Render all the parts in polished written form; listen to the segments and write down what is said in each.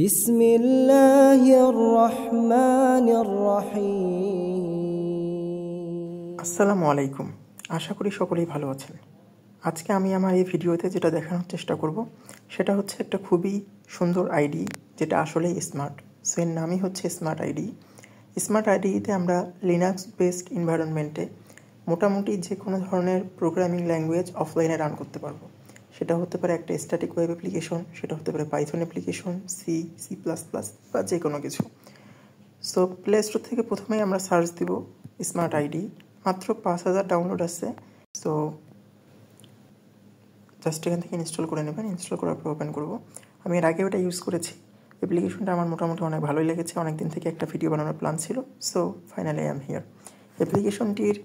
بسم الله الرحمن الرحيم আসসালামু আলাইকুম। আশা করি সকলেই ভালো আছেন। আজকে আমি আমার এই ভিডিওতে যেটা দেখানোর চেষ্টা করব সেটা হচ্ছে একটা খুবই সুন্দর আইডি, যেটা আসলেই স্মার্ট। সো এর নামই হচ্ছে স্মার্ট আইডি। স্মার্ট আইডিতে আমরা লিনাক্স বেসড এনভায়রনমেন্টে মোটামুটি যে কোনো ধরনের প্রোগ্রামিং ল্যাঙ্গুয়েজ অফলাইনে রান করতে পারবো। সেটা হতে পারে একটা স্ট্যাটিক ওয়েব অ্যাপ্লিকেশন, সেটা হতে পারে Python application, C plus plus বা যে কোনো কিছু। সো প্লে স্টোর থেকে প্রথমেই আমরা সার্চ দিব স্মার্ট আইডি। মাত্র 5000 ডাউনলোড আছে। সো জাস্ট এখান থেকে ইনস্টল করে নেবেন। ইনস্টল করার পর ওপেন করব। আমি এর আগে ওটা ইউজ করেছি। অ্যাপ্লিকেশনটা আমার মোটামুটি অনেক ভালোই লেগেছে। অনেক দিন থেকে একটা ভিডিও বানানোর প্ল্যান ছিল। So finally I am here. অ্যাপ্লিকেশনটির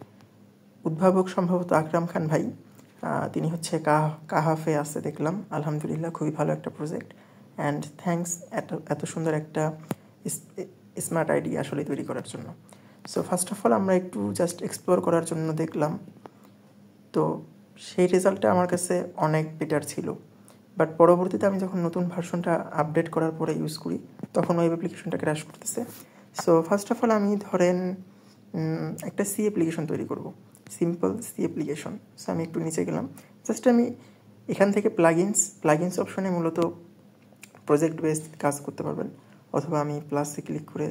উদ্ভাবক সম্ভবত আকরাম খান ভাই। তিনি হচ্ছে কাহাফে আছে দেখলাম। আলহামদুলিল্লাহ, খুবই ভালো একটা প্রজেক্ট। অ্যান্ড থ্যাঙ্কস এত সুন্দর একটা স্মার্ট আইডি আসলে তৈরি করার জন্য। সো ফার্স্ট অফ অল আমরা একটু জাস্ট এক্সপ্লোর করার জন্য দেখলাম। তো সেই রেজাল্টটা আমার কাছে অনেক বেটার ছিল। বাট পরবর্তীতে আমি যখন নতুন ভার্সনটা আপডেট করার পরে ইউজ করি, তখন ওয়েব অ্যাপ্লিকেশনটা ক্র্যাশ করতেছে। সো ফার্স্ট অফ অল আমি ধরেন একটা সি অ্যাপ্লিকেশন তৈরি করব, সিম্পল সি অ্যাপ্লিকেশন। সো আমি একটু নিচে গেলাম। জাস্ট আমি এখান থেকে প্লাগইনস অপশনে মূলত প্রজেক্ট বেসড কাজ করতে পারবেন, অথবা আমি প্লাসে ক্লিক করে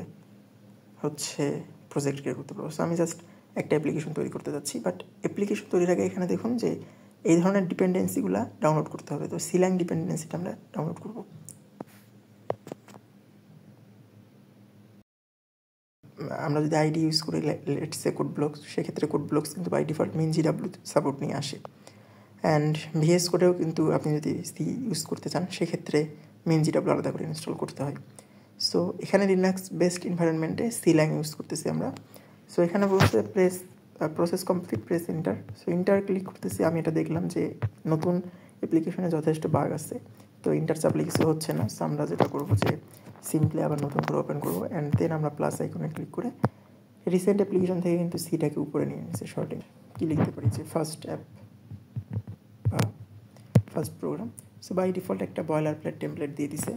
হচ্ছে প্রজেক্ট ক্রিয়েট করতে পারবো। সো আমি জাস্ট একটা অ্যাপ্লিকেশন তৈরি করতে যাচ্ছি। বাট অ্যাপ্লিকেশন তৈরির আগে এখানে দেখুন যে এই ধরনের ডিপেন্ডেন্সিগুলো ডাউনলোড করতে হবে। তো সিল্যাং ডিপেন্ডেন্সিটা আমরা ডাউনলোড করব। আমরা যদি আইডি ইউজ করি লেটস সে কোড ব্লকস, সেক্ষেত্রে কোড ব্লকস কিন্তু বাই ডিফল্ট MinGW সাপোর্ট নিয়ে আসে। অ্যান্ড VS কোডেও কিন্তু আপনি যদি সি ইউজ করতে চান, সেক্ষেত্রে MinGW আলাদা করে ইনস্টল করতে হয়। সো এখানে লিনাক্স বেসড এনভায়রনমেন্টে সিল্যাং ইউজ করতেছি আমরা। সো এখানে বলছে process complete, press enter. So enter click করতেছি। আমি এটা দেখলাম যে নতুন অ্যাপ্লিকেশনে যথেষ্ট বাগ আছে, তো এন্টার চাপলে কিছু হচ্ছে না। সো আমরা যেটা করবো যে সিম্পলি আবার নতুন করে ওপেন করবো, অ্যান্ড দেন আমরা প্লাস আইকনে ক্লিক করে রিসেন্ট অ্যাপ্লিকেশন থেকে কিন্তু সিটাকে উপরে নিয়ে নিচ্ছে শর্টিং। কী লিখতে পারি যে ফার্স্ট অ্যাপ বা first program. So by default একটা বয়লার প্লেট টেমপ্লেট দিয়ে দিছে,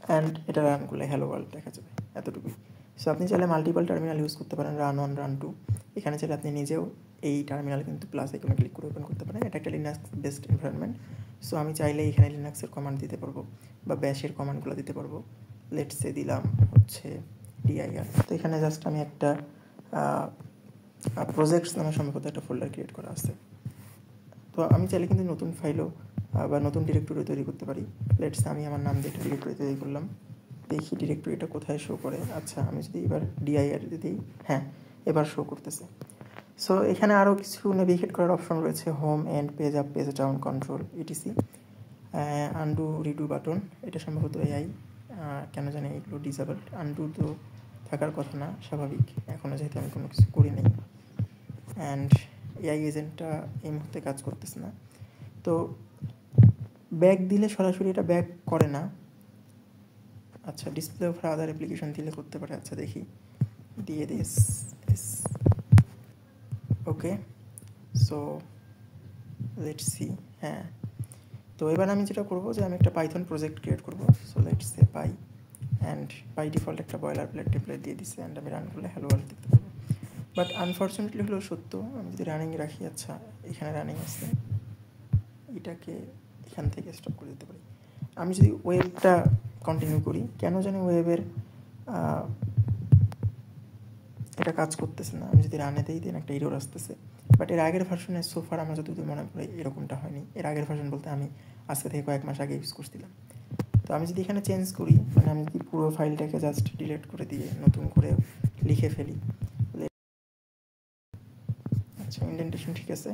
অ্যান্ড এটা রান করলে হ্যালো ওয়ার্ল্ড দেখা যাবে, এতটুকুই। সো আপনি চাইলে মাল্টিপল টার্মিনাল ইউজ করতে পারেন, রান 1 রান 2। এখানে চাইলে আপনি নিজেও এই টার্মিনাল কিন্তু প্লাস আইকনে ক্লিক করে ওপেন করতে পারেন। এটা একটা লিনাক্স বেসড এনভায়রনমেন্ট। সো আমি চাইলে এখানে লিনাক্সের কমান্ড দিতে পারবো বা ব্যাশের কমান্ডগুলো দিতে পারবো। লেটসে দিলাম হচ্ছে dir। তো এখানে জাস্ট আমি একটা প্রজেক্টস নামে সম্ভবত একটা ফোল্ডার ক্রিয়েট করা আছে। তো আমি চাইলে কিন্তু নতুন ফাইলও বা নতুন ডিরেক্টরি তৈরি করতে পারি। লেটস আমি আমার নাম দিয়ে একটা ডিরেক্টরি তৈরি করলাম। দেখি ডিরেক্টরিটা কোথায় শো করে। আচ্ছা, আমি যদি এবার dir দিই, হ্যাঁ এবার শো করতেছে। সো এখানে আরও কিছু নেভিগেট করার অপশন রয়েছে, home, end, page up, page down, control, etc, undo, redo button. এটা সম্ভবত AI, কেন জানি এগুলো ডিসেবল। আনডু তো থাকার কথা না, স্বাভাবিক, এখনও যেহেতু আমি কোনো কিছু করি নাই। অ্যান্ড AI এজেন্টটা এই মুহূর্তে কাজ করতেছে না। তো ব্যাক দিলে সরাসরি এটা ব্যাক করে না। আচ্ছা, ডিসপ্লে অফ আদার অ্যাপ্লিকেশন দিলে করতে পারে। আচ্ছা দেখি, দিয়ে this okay. So let's see. হ্যাঁ, তো এবার আমি যেটা করবো যে আমি একটা পাইথন প্রজেক্ট ক্রিয়েট করবো। So let's say py, and by default একটা বয়লার প্লেট টেমপ্লেট দিয়ে দিচ্ছে, অ্যান্ড আমি রান করলে হ্যালো ওয়ার্ল্ড দেখতে পাবো। বাট আনফর্চুনেটলি হলো সত্য, আমি যদি রানিং রাখি, আচ্ছা এখানে রানিং আছে, এটাকে এখান থেকে স্টপ করে দিতে পারি। আমি যদি ওয়েবটা কন্টিনিউ করি, কেন জানি ওয়েবের এটা কাজ করতেছে না। আমি যদি রানে দিই, দেন একটা এরর আসতেছে। বাট এর আগের ভার্সনে সোফার আমার যতদূর মনে পড়ে এরকমটা হয়নি। এর আগের ভার্সন বলতে আমি আজকে থেকে কয়েক মাস আগে ইউজ করছিলাম। তো আমি যদি এখানে চেঞ্জ করি, মানে আমি যদি পুরো ফাইলটাকে জাস্ট ডিলিট করে দিয়ে নতুন করে লিখে ফেলি, আচ্ছা ইনডেন্টেশন ঠিক আছে,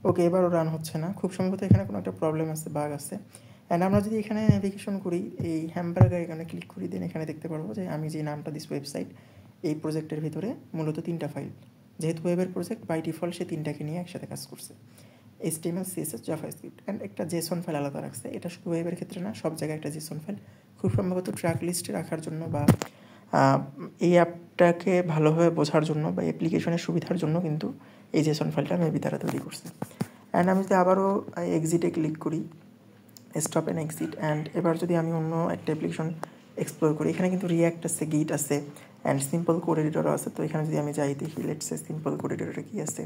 ওকে, এবারও রান হচ্ছে না। খুব সম্ভবত এখানে কোনো একটা প্রবলেম আছে, বাগ আছে। অ্যান্ড আমরা যদি এখানে নেভিগেশন করি, এই হ্যামবার্গার এখানে ক্লিক করি, দেন এখানে দেখতে পারবো যে আমি যে নামটা দিস ওয়েবসাইট, এই প্রজেক্টের ভিতরে মূলত 3টা ফাইল। যেহেতু ওয়েবের প্রজেক্ট, বাই ডিফল্ট সে 3টাকে নিয়ে একসাথে কাজ করছে, HTML, CSS, জাভাস্ক্রিপ্ট, অ্যান্ড একটা জেসন ফাইল আলাদা রাখছে। এটা শুধু ওয়েবের ক্ষেত্রে না, সব জায়গায় একটা জেসন ফাইল খুব সম্ভবত ট্র্যাক লিস্টে রাখার জন্য বা এই অ্যাপটাকে ভালোভাবে বোঝার জন্য বা অ্যাপ্লিকেশনের সুবিধার জন্য কিন্তু এই জেসন ফাইলটা মেবি তারা তৈরি করছে। অ্যান্ড আমি যদি আবারও এক্সিটে ক্লিক করি, স্টপ অ্যান্ড এক্সিট, অ্যান্ড এবার যদি আমি অন্য একটা অ্যাপ্লিকেশন এক্সপ্লোর করি। এখানে কিন্তু রিয়াক্ট আছে, গিট আছে অ্যান্ড সিম্পল কোড এডিটরও আছে। তো এখানে যদি আমি যাই দেখি, লেটস সে সিম্পল কোড এডিটরে কী আছে,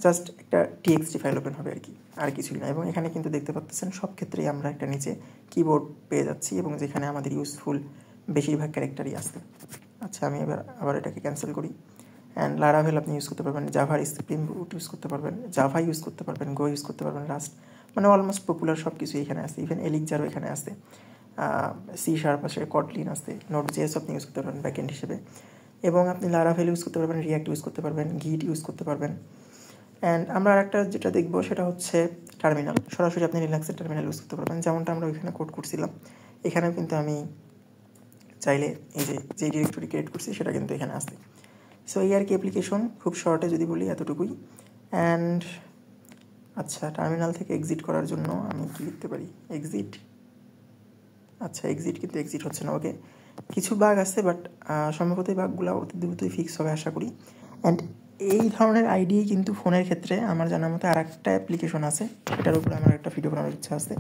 জাস্ট একটা টিএক্সটি ফাইল ওপেন হবে আর কিছুই না। এবং এখানে কিন্তু দেখতে পাচ্ছেন সব ক্ষেত্রেই আমরা একটা নিচে কিবোর্ড পেয়ে যাচ্ছি এবং যেখানে আমাদের ইউজফুল বেশিরভাগ ক্যারেক্টারই আসছে। আচ্ছা, আমি আবার এটাকে ক্যান্সেল করি। অ্যান্ড লারাভেল আপনি ইউজ করতে পারবেন, জাভার স্প্রিং বুট ইউজ করতে পারবেন, জাভা ইউজ করতে পারবেন, গো ইউজ করতে পারবেন, রাস্ট, মানে অলমোস্ট পপুলার সব কিছু এখানে আছে। ইভেন এলিকজারও এখানে আছে, সি শার্প আছে, কটলিন আছে, নোট জেএস আপনি ইউজ করতে পারবেন ব্যাকএন্ড হিসেবে। এবং আপনি লারাভেল ইউজ করতে পারবেন, রিয়াক্ট ইউজ করতে পারবেন, গিট ইউজ করতে পারবেন। অ্যান্ড আমরা আরেকটা যেটা দেখবো সেটা হচ্ছে টার্মিনাল। সরাসরি আপনি লিনাক্সের টার্মিনাল ইউজ করতে পারবেন, যেমনটা আমরা ওইখানে কোড করছিলাম। এখানেও কিন্তু আমি চাইলে এই যে ডিরেক্টরি ক্রিয়েট করছি সেটা কিন্তু এখানে আসে। সো এই আর কি অ্যাপ্লিকেশন, খুব শর্টে যদি বলি এতটুকুই। অ্যান্ড আচ্ছা, টার্মিনাল থেকে এক্সিট করার জন্য আমি কি লিখতে পারি, এক্সিট। আচ্ছা, এক্সিট কিন্তু এক্সিট হচ্ছে না। ওকে, কিছু বাগ আছে, বাট সম্ভবত এই বাগগুলো অতি দ্রুতই ফিক্স হবে আশা করি। অ্যান্ড এই ধরনের আইডি কিন্তু ফোনের ক্ষেত্রে আমার জানার মতো আর একটা অ্যাপ্লিকেশন আছে, এটার উপরে আমার একটা ভিডিও বানানোর ইচ্ছা আছে।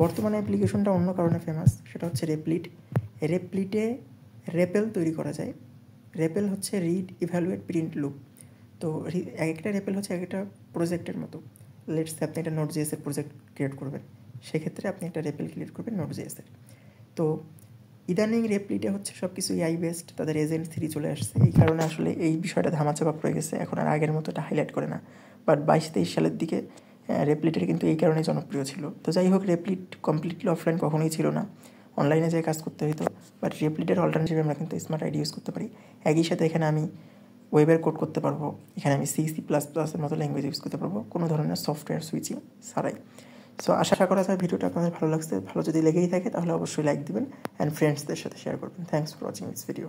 বর্তমানে অ্যাপ্লিকেশনটা অন্য কারণে ফেমাস, সেটা হচ্ছে রেপ্লিট। রেপ্লিটে রেপেল তৈরি করা যায়। রেপেল হচ্ছে রিড, ইভ্যালুয়েট, প্রিন্ট লুপ। তো এক একটা রেপেল হচ্ছে এক একটা প্রজেক্টের মতো। লেটস সে আপনি একটা নোট জেএসের প্রজেক্ট ক্রিয়েট করবেন, সেক্ষেত্রে আপনি একটা রেপেল ক্রিয়েট করবেন নোট জেএসের। তো ইদানিং রেপ্লিটে হচ্ছে সব কিছু এআই বেসড, তাদের এজেন্ট 3 চলে আসছে। এই কারণে আসলে এই বিষয়টা ধামাচাপা পড়ে গেছে, এখন আর আগের মতো এটা হাইলাইট করে না। বাট 22-23 সালের দিকে রেপ্লিটের কিন্তু এই কারণে জনপ্রিয় ছিল। তো যাই হোক, রেপ্লিট কমপ্লিটলি অফলাইন কখনোই ছিল না, অনলাইনে যেয়ে কাজ করতে হতো। বাট রেপ্লিটের অল্টারনেটিভে আমরা কিন্তু স্মার্ট আইডি ইউজ করতে পারি। একই সাথে এখানে আমি ওয়েবের কোড করতে পারবো, এখানে আমি C++-এর মতো ল্যাঙ্গুয়েজ ইউজ করতে পারবো, কোনো ধরনের সফটওয়্যার সুইচিং ছাড়াই। সো আশা করা যায় ভিডিওটা আপনাদের ভালো লাগছে। ভালো যদি লেগেই থাকে তাহলে অবশ্যই লাইক দিবেন অ্যান্ড ফ্রেন্ডসদের সাথে শেয়ার করবেন। Thanks for watching this video.